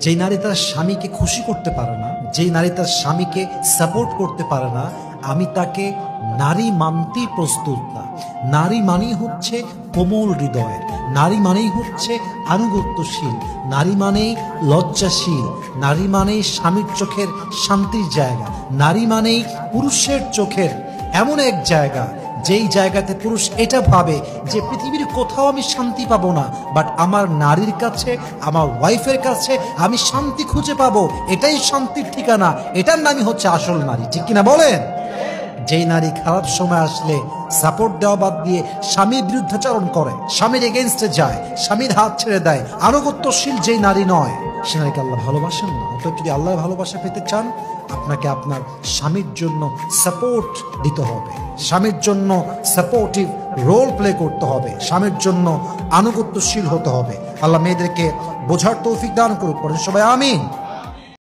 যেই নারী তার স্বামীকে খুশি করতে পারে না, যেই নারী তার স্বামীকে সাপোর্ট করতে পারে না, আমি তাকে নারী মানতেই প্রস্তুত না। নারী মানেই হচ্ছে কোমল হৃদয়ের, নারী মানেই হচ্ছে আনুগত্যশীল, নারী মানেই লজ্জাশীল, নারী মানেই স্বামীর চোখের শান্তির জায়গা, নারী মানেই পুরুষের চোখের এমন এক জায়গা যেই জায়গাতে পুরুষ এটা ভাবে যে পৃথিবীর কোথাও আমি শান্তি পাবো না, বাট আমার নারীর কাছে, আমার ওয়াইফের কাছে আমি শান্তি খুঁজে পাবো। এটাই শান্তির ঠিকানা, এটার নামই হচ্ছে আসল নারী। ঠিক কিনা বলেন? যেই নারী খারাপ সময় আসলে সাপোর্ট দেওয়া বাদ দিয়ে স্বামীর বিরুদ্ধাচরণ করে, স্বামীর এগেনস্টে যায়, স্বামীর হাত ছেড়ে দেয়, আনুগত্যশীল যেই নারী নয়, সে নারীকে আল্লাহ ভালোবাসেন না। অতএব যদি আল্লাহর ভালোবাসা পেতে চান, আপনাকে আপনার স্বামীর জন্য সাপোর্ট দিতে হবে, স্বামীর জন্য সাপোর্টিভ রোল প্লে করতে হবে, স্বামীর জন্য আনুগত্যশীল হতে হবে। আল্লাহ মেয়েদেরকে বোঝার তৌফিক দান করুক, পড়েন সবাই আমিন।